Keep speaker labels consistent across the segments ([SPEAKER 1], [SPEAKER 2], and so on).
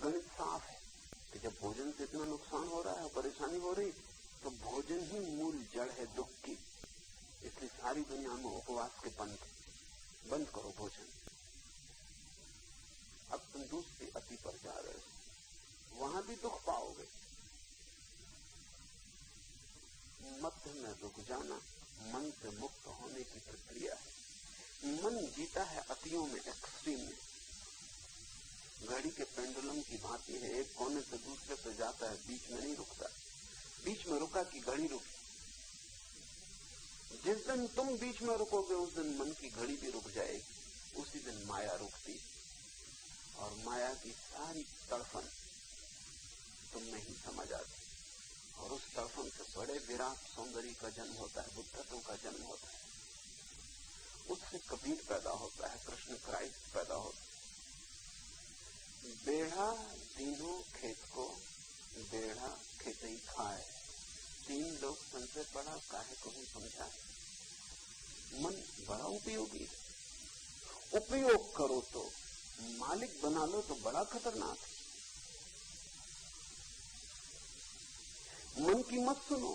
[SPEAKER 1] गणित साफ है कि जब भोजन से इतना नुकसान हो रहा है, परेशानी हो रही, तो भोजन ही मूल जड़ है दुख की। इसलिए सारी दुनिया में उपवास के पंथ, बंद करो भोजन। अब तुम दूसरी अति पर जा रहे हो, वहां भी दुख पाओगे। मध्य में रुक जाना मन से मुक्त होने की प्रक्रिया है। मन जीता है अतियों में, एक्सट्रीम में। घड़ी के पेंडुलम की भांति है, एक कोने से दूसरे पे जाता है, बीच में नहीं रुकता। बीच में रुका कि घड़ी रुकी। जिस दिन तुम बीच में रुकोगे उस दिन मन की घड़ी भी रुक जाएगी, उसी दिन माया रुकती। और माया की सारी तड़फन तुम नहीं समझ आती, और उस तड़फन से बड़े विराट सौंदर्य का जन्म होता है, बुद्धत्व का जन्म होता है। उससे कबीर पैदा होता है, कृष्ण क्राइस्ट पैदा होता है। बेढ़ा तीनों खेत को, बेढ़ा खेतई खाए, तीन लोग संशय पड़ा, काहे को ही समझाए। मन बड़ा उपयोगी है, उपयोग करो तो, मालिक बना लो तो बड़ा खतरनाक है। मन की मत सुनो,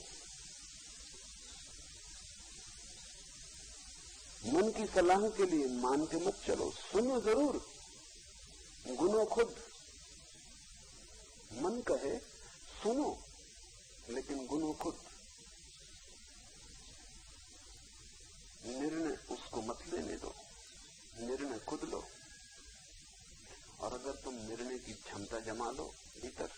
[SPEAKER 1] मन की सलाह के लिए मान के मत चलो। सुनो जरूर, गुनो खुद। मन कहे सुनो, लेकिन गुनो खुद। निर्णय उसको मत लेने दो, निर्णय खुद लो। और अगर तुम निर्णय की क्षमता जमा लो भीतर,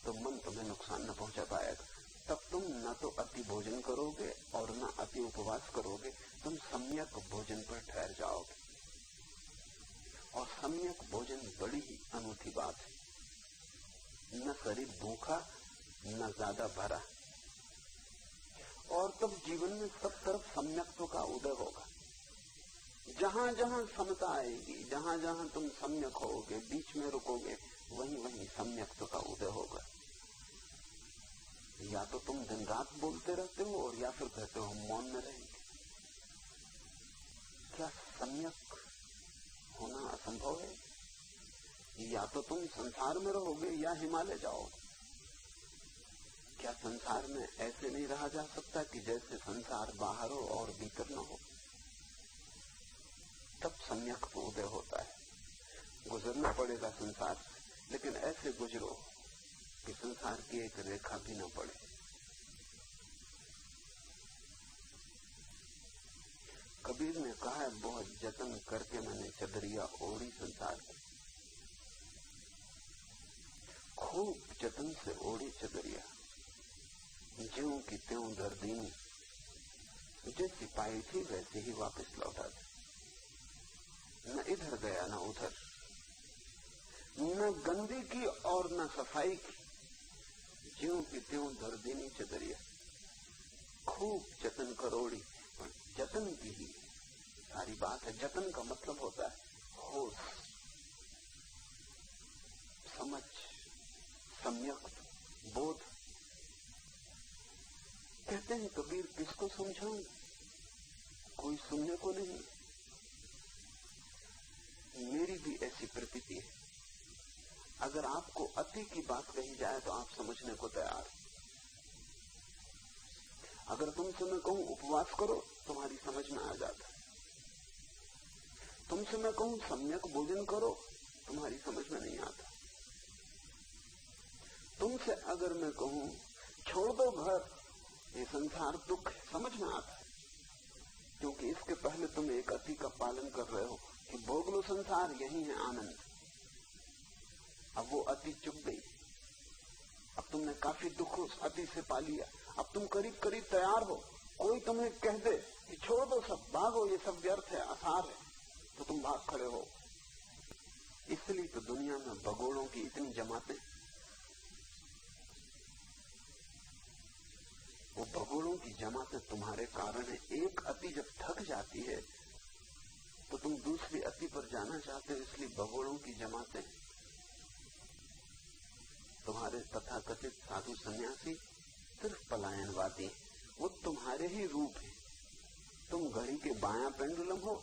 [SPEAKER 1] तो मन तुम्हें नुकसान न पहुंचा पाएगा। तब तुम न तो अति भोजन करोगे और न अति उपवास करोगे, तुम सम्यक भोजन पर ठहर जाओगे। और सम्यक भोजन बड़ी ही अनूठी बात है। न शरीर भूखा, न ज्यादा भरा, और तब जीवन में सब तरफ सम्यक्त्व का उदय होगा। जहां जहां समता आएगी, जहां जहां तुम सम्यक होगे, बीच में रुकोगे, वहीं वहीं सम्यक्त्व का उदय होगा। या तो तुम दिन रात बोलते रहते हो, और या फिर कहते हो हम मौन में रहेंगे। क्या सम्यक होना असंभव है? या तो तुम संसार में रहोगे या हिमालय जाओगे। क्या संसार में ऐसे नहीं रहा जा सकता कि जैसे संसार बाहर हो और भीतर न हो? तब सम्यक तो उदय होता है। गुजरना पड़ेगा संसार से, लेकिन ऐसे गुजरो कि संसार की एक रेखा भी न पड़े। कबीर ने कहा है, बहुत जतन करके मैंने चदरिया ओढ़ी संसार की, खूब जतन से ओढ़ी चदरिया, ज्यों की त्यों दर्दीनी, जैसी पाई थी वैसे ही वापस लौटा दी। न इधर गया न उधर, न गंदी की और न सफाई की, ज्यों की त्यों दर्दीनी चदरिया, खूब जतन करोड़ी। पर जतन की ही सारी बात है। जतन का मतलब होता है होश, समझ, सम्यक बोध। कहते हैं कबीर, किसको समझाऊं, कोई सुनने को नहीं। मेरी भी ऐसी प्रतीति है। अगर आपको अति की बात कही जाए तो आप समझने को तैयार। अगर तुमसे मैं कहूं उपवास करो, तुम्हारी समझ में आ जाता है। तुमसे मैं कहूं सम्यक भोजन करो, तुम्हारी समझ में नहीं आता। तुमसे अगर मैं कहूं छोड़ दो घर, ये संसार दुख है, समझ में आता है। क्योंकि इसके पहले तुम एक अति का पालन कर रहे हो कि भोग लो संसार, यही है आनंद। अब वो अति चुप गई, अब तुमने काफी दुख उस अति से पा लिया। अब तुम करीब करीब तैयार हो, कोई तुम्हें कह दे कि छोड़ दो सब, भागो, ये सब व्यर्थ है, आसार है, तो तुम भाग खड़े हो। इसलिए तो दुनिया में भगोड़ों की इतनी जमातें। वो भगोड़ों की जमातें तुम्हारे कारण है। एक अति जब थक जाती है तो तुम दूसरी अति पर जाना चाहते हो, इसलिए भगोड़ों की जमातें। तुम्हारे तथाकथित साधु सन्यासी सिर्फ पलायनवादी, वो तुम्हारे ही रूप है। तुम घड़ी के बायां पेंडुलम हो